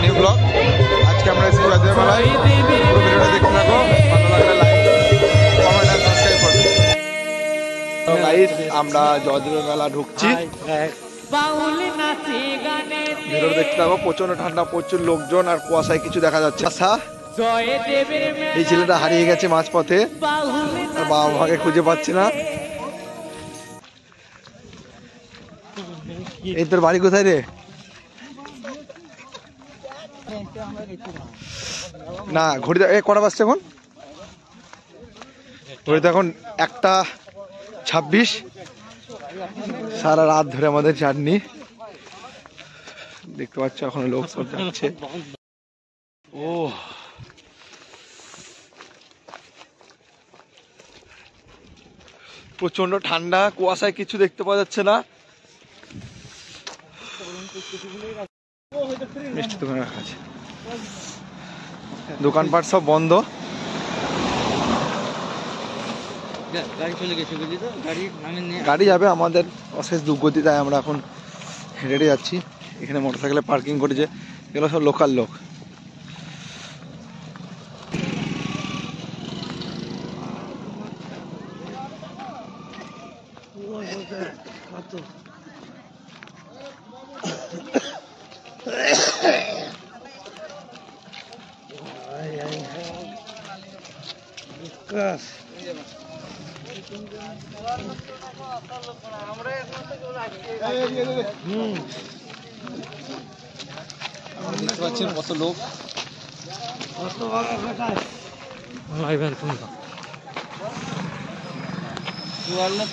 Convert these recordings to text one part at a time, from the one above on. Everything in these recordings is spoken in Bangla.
New blog. আজকে আমরা এসেছি জয়দেবের মেলায়। পুরো ভিডিওটা দেখতে থাকো, ভালো লাগলে লাইক কমেন্ট আর সাবস্ক্রাইব করবে। গাইস আমরা জয়দেবের মেলা ঢুকছি, ভিডিওটা দেখতে থাকো। প্রচন্ড ঠান্ডা, প্রচুর লোকজন আর কুয়াশায় কিছু দেখা যাচ্ছে। আশা এই ছেলেটা হারিয়ে গেছে মাঝপথে, আর বাবা মাকে খুঁজে পাচ্ছি না। এই তোর বাড়ি কোথায় রে? না ঘড়িতে কটা বাজছে এখন? ঘড়িতে এখন 1:26। সারা রাত ধরে আমাদের জার্নি, দেখতে পাচ্ছ এখন লোক সব যাচ্ছে। ও প্রচন্ড ঠান্ডা, কুয়াশায় কিছু দেখতে পাওয়া যাচ্ছে না। মিষ্টি দোকান রাখা আছে, দোকানপাট সব বন্ধ। গাড়ি যাবে, আমাদের অশেষ দুর্গতি, তাই আমরা এখন হেঁটে যাচ্ছি। এখানে মোটরসাইকেলে পার্কিং করেছে, এগুলো সব লোকাল লোক। দেখতে পাচ্ছেন কত লোক।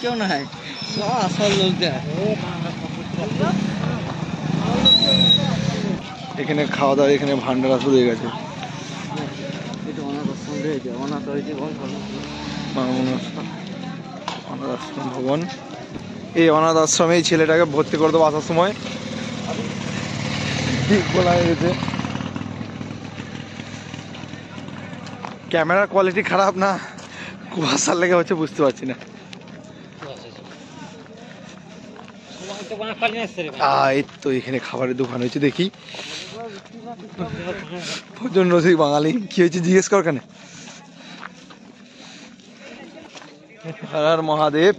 কেউ নাই, আসল লোক। এখানে খাওয়া দাওয়া, এখানে ভান্ডারা শুরু হয়ে গেছে। অনাথ আশ্রম ভবন। এই অনাথ আশ্রমে এই ছেলেটাকে ভর্তি করে দেবো আসার সময়, বলা হয়েছে। ক্যামেরার কোয়ালিটি খারাপ না কুয়াশার লেগে হচ্ছে বুঝতে পারছি না। এই তো এখানে খাবারের দোকান হয়েছে, দেখি। ভোজন রসিক বাঙালি, কি হয়েছে জিজ্ঞেস কর কেন। হর হর মহাদেব।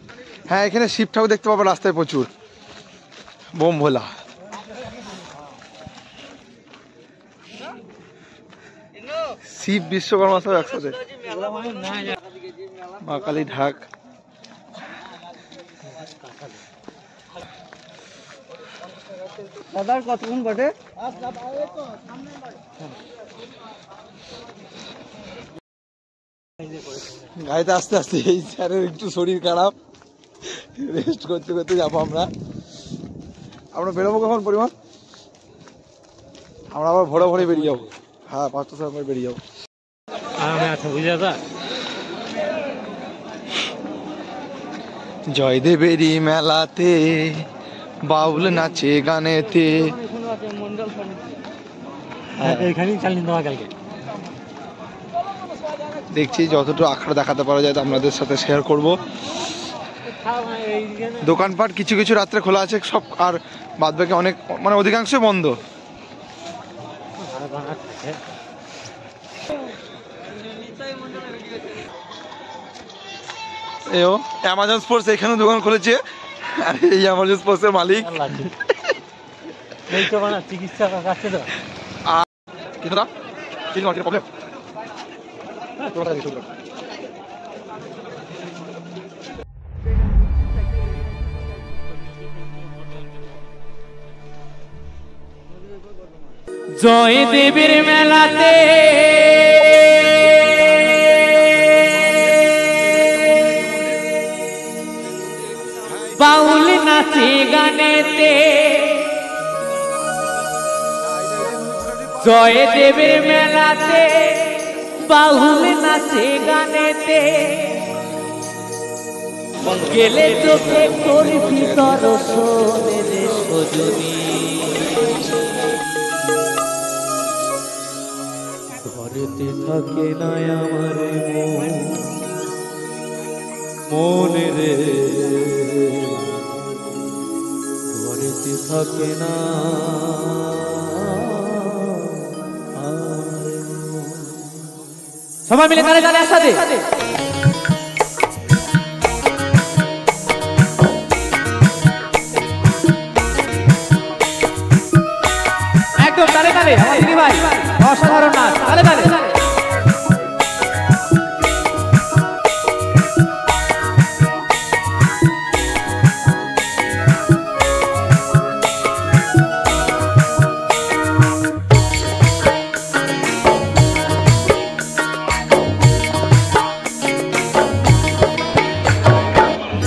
হ্যাঁ এখানে শিব ঠাকুর দেখতে পাবো রাস্তায় প্রচুর। বোম ভোলা, শিব বিশ্বকর্মা সব একসাথে। মা কালী ঢাক। দাদার কতক্ষণ বটে? গাড়িতে আস্তে আস্তে, এই স্যারের একটু শরীর খারাপ, রেস্ট করতে করতে যাবো আমরা। আমরা বেরোবো কখন পরিমাণ? আমরা আবার ভোরে ভোরে বেরিয়ে যাবো। হ্যাঁ 5টার সময় বেরিয়ে যাবো। জয়দেবেরই মেলাতে বাউল নাচে গানেতে। দেখছি যতটুকু আখড়া দেখাতে পারা যায় আপনাদের সাথে শেয়ার করব। দোকানপাট কিছু কিছু রাত্রে খোলা আছে সব, আর বাদ বাকি অনেক মানে অধিকাংশ বন্ধ। এও অ্যামাজন স্পোর্টস এখানে দোকান খুলেছে, আর এই অ্যামাজন স্পোর্টস এর মালিক। চিকিৎসা প্রবলেম। জয়দেবের মেলাতে বাউল নাচে গানেতে। জয়দেবের মেলাতে বাউল নাচে গানেতে। গেলে চোখে করবি দর্শনে রে সজনী। ঘরেতে থাকে না আমার মন রে, ঘরেতে থাকে না সবাই মিলে তালে তালে একসাথে একদম তালে তালে আমার দিদি ভাই অসাধারণ নাচ তালে তালে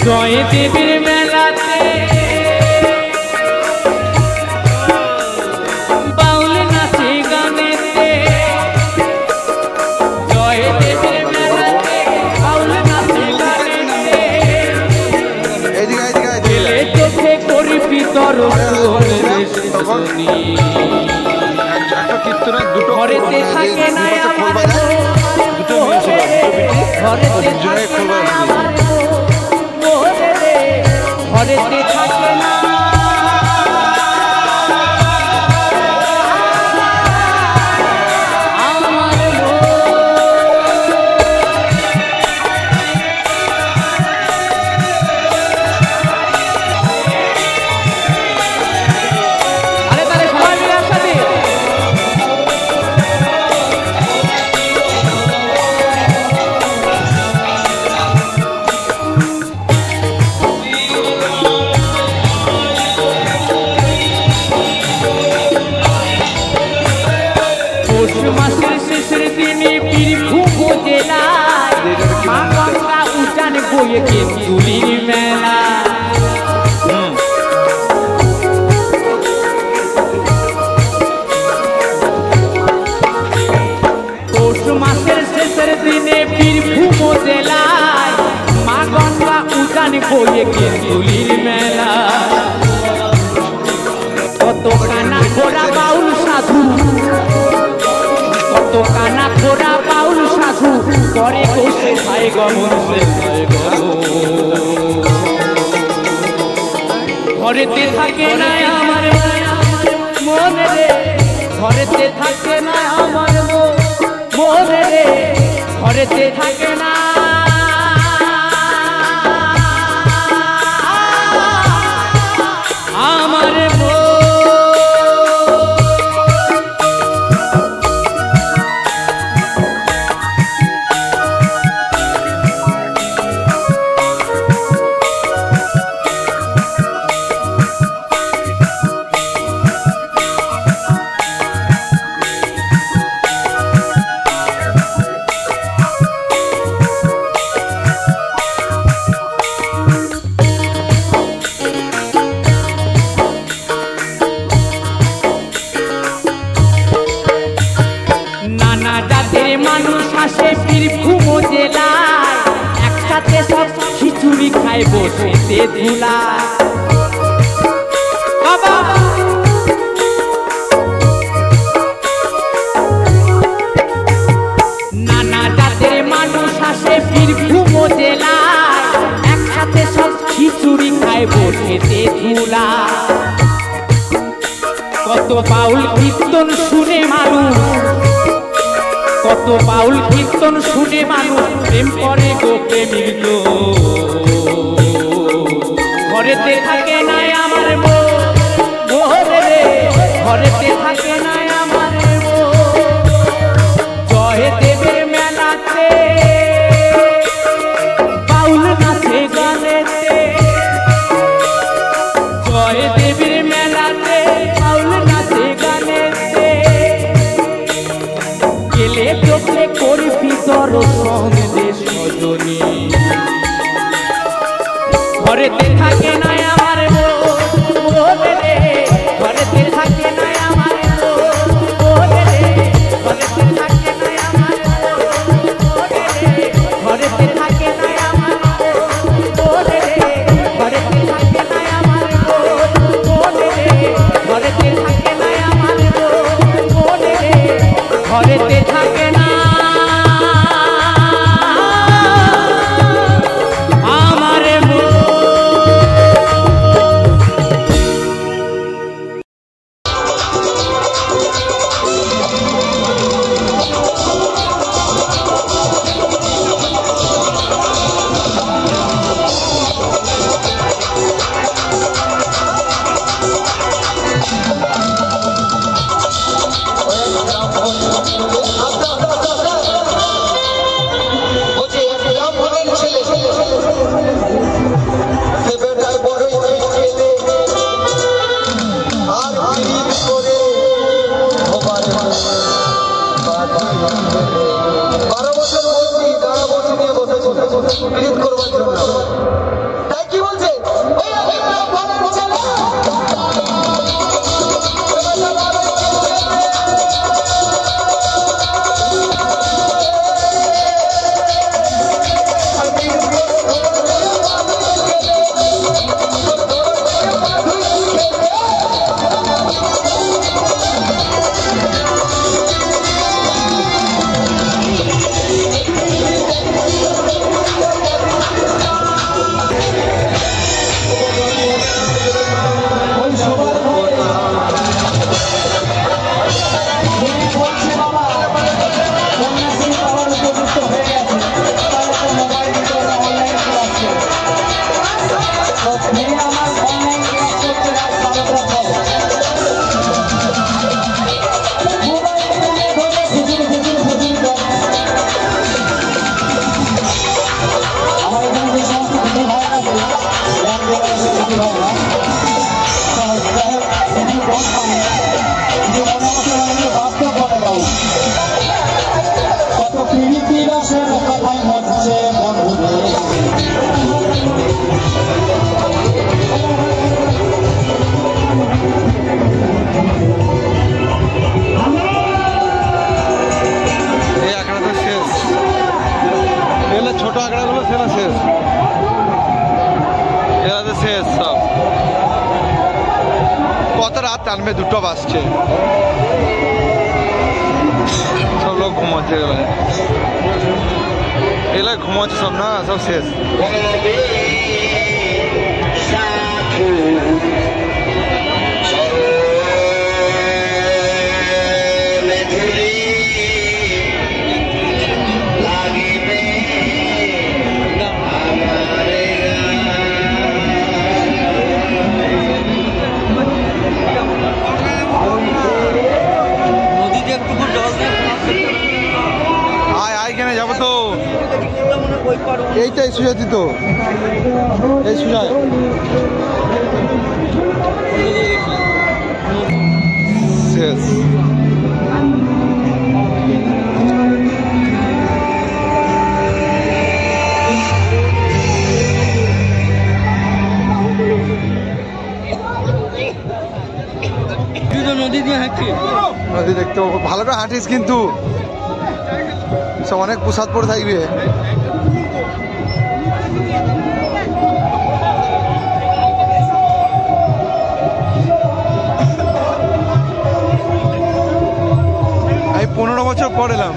জয় দেবীর মেলাতে বাউল নাচে গানেতে জয় দেবীর মেলাতে বাউল নাচে গানেতে গেলে চোখে করবি দর্শনী ঘরেতে থাকে না আমার ঘরেতে থাকে না আমার ঘরেতে থাকে না মাসের শেষের দিনে বীরভূম জেলায় মা গঙ্গা উঠান বয়ে কেন্দুলির মেলা পৌষ মাসের শেষের দিনে বীরভূম জেলায় মা গঙ্গা উঠান বয়ে কেন্দুলির মেলা কত কানা ঘোড়া বাউল সাধু কত কানা ঘোড়া বাউল সাধু করে বসে খায় গমন ঘরেতে থাকে না আমার মনে রে ঘরেতে থাকে না আমার মনে রে ঘরেতে থাকে না আমার মানুষ আসে বীরভূম জেলায় একসাথে সব খিচুড়ি খায় বসেতে ধুলা নানা জাতের মানুষ আসে বীরভূম জেলায় একসাথে সব খিচুড়ি খায় বসেতে ধুলা কত বাউল কীর্তন শুনে মানুষ কত বাউল কীর্তন শুনে মানুষ প্রেম করে গো প্রেমিক ঘরেতে থাকে না আমার মোরে রে ঘরেতে থাকে না আমার জয় দেবের মেলাতে বাউল নাচে গানেতে জয় দেবীর মেলাতে বাউল নাচে গানেতে গেলে চোখে করবি দর্শন সজনী ঘরেতে থাকে না আমার মনে রে ঘরেতে থাকে না আমার মনে রে ঘরেতে থাকে না আমার মনে রে ঘরেতে থাকে না আমার মনে রে ঘরেতে থাকে না আমার মনে রে ঘরেতে থাকে না আমার মনে রে ঘরেতে থাকে না আমার ছোট আঁকড়াগুলো সেটা শেষ, এরা তো শেষ সব। কত রাত টানবে, দুটো বাজছে, সব লোক ঘুমাচ্ছে, এগুলো ঘুমাচ্ছে সব, না সব শেষ। যাবো তো, এইটাই সুজাতি তো, এই সুজায় শেষ। নদী দিয়ে হাঁটছি, নদী দেখতে ভালো করে হাঁটিস, কিন্তু সব অনেক প্রসাদ পড়ে থাকবে। আমি 15 বছর পর এলাম।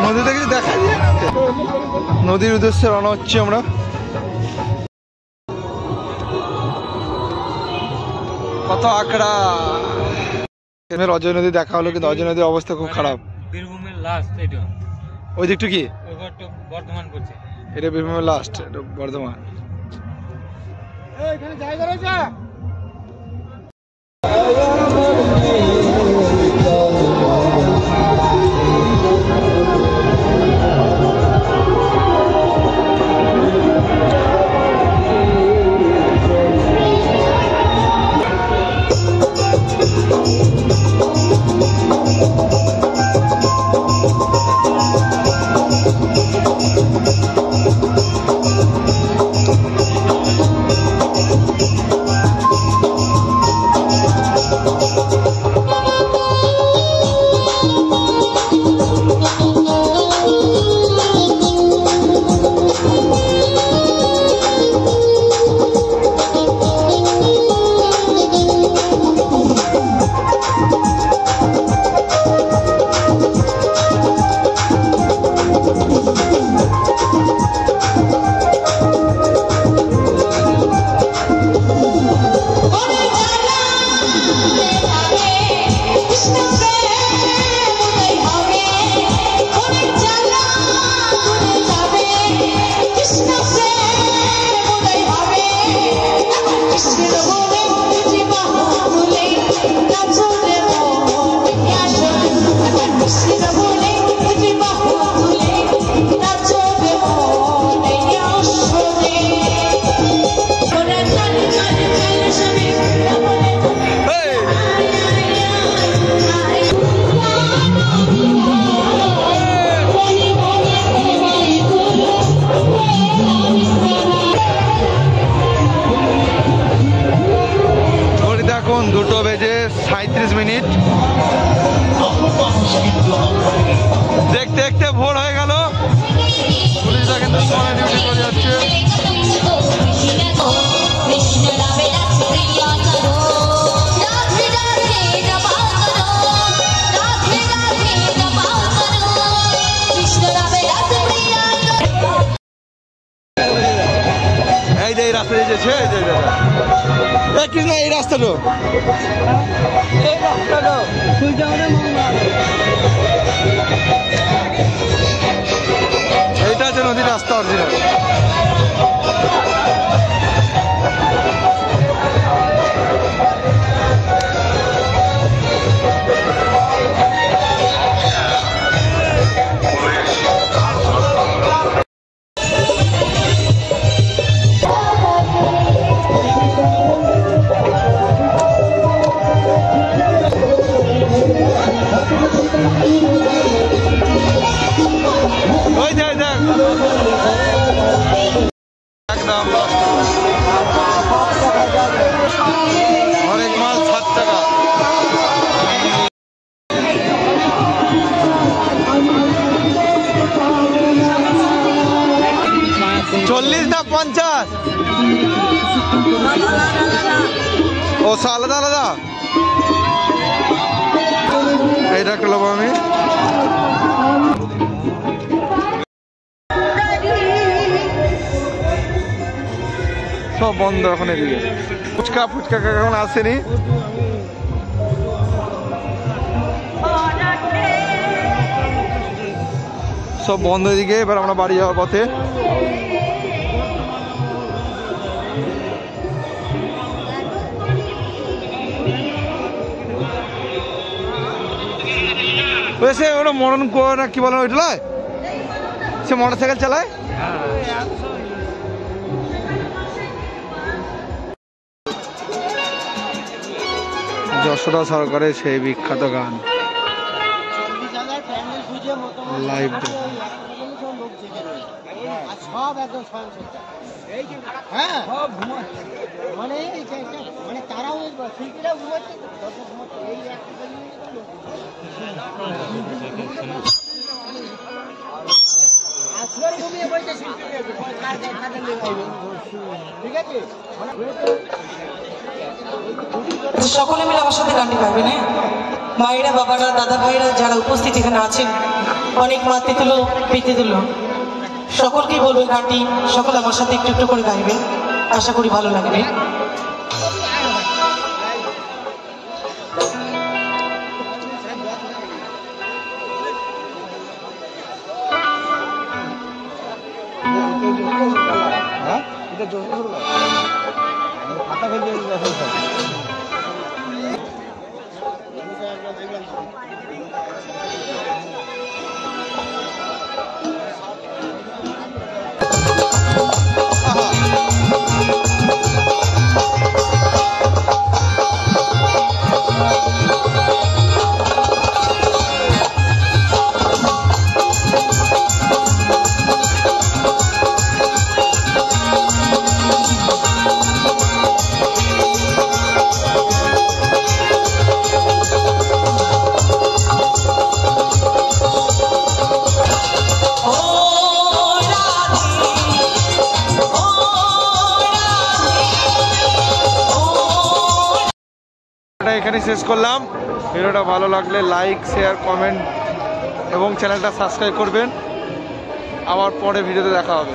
নদীতে কিছু দেখা যায়, নদীর উদ্দেশ্যে রওনা হচ্ছি আমরা। কত আঁকড়া, অজয় নদী দেখা হলো, কিন্তু অজয় নদীর অবস্থা খুব খারাপ। বীরভূমের লাস্ট এটা, ওই দিকটা কি বর্ধমান করছে, এটা বীরভূমের লাস্ট, এটা বর্ধমান। এখানে জায়গা রয়েছে। চলছে এই যে কৃষ্ণ এই রাস্তাটা এইটা হচ্ছে নদীর রাস্তা অরিজিনাল। একদম অনেক মাল 7 টাকা। চল্লিশ না 50? ও আলাদা আলাদা। এইটা একটা নেবো আমি। সব বন্ধ এখন এদিকে। ফুচকা এখন আসেনি। সব বন্ধ এদিকে। এবার আমরা বাড়ি যাওয়ার পথে। সে ওটা মরণ না কি বলেন ওইটা সে মোটর সাইকেল চালায়। যশোদা সরকারের সেই বিখ্যাত গান লাইভ সকলে মিলে আমার সাথে গানটি গাইবেন। মায়েরা, বাবারা, দাদা ভাইরা যারা উপস্থিত এখানে আছেন, অনেক মাতৃতুল্য পিতৃতুল্য, সকলকেই বলবেন গানটি সকলে আমার সাথে একটু একটু করে গাইবেন। আশা করি ভালো লাগবে। এখানে শেষ করলাম। ভিডিওটা ভালো লাগলে লাইক, শেয়ার, কমেন্ট এবং চ্যানেলটা সাবস্ক্রাইব করবেন। আবার পরে ভিডিওতে দেখা হবে।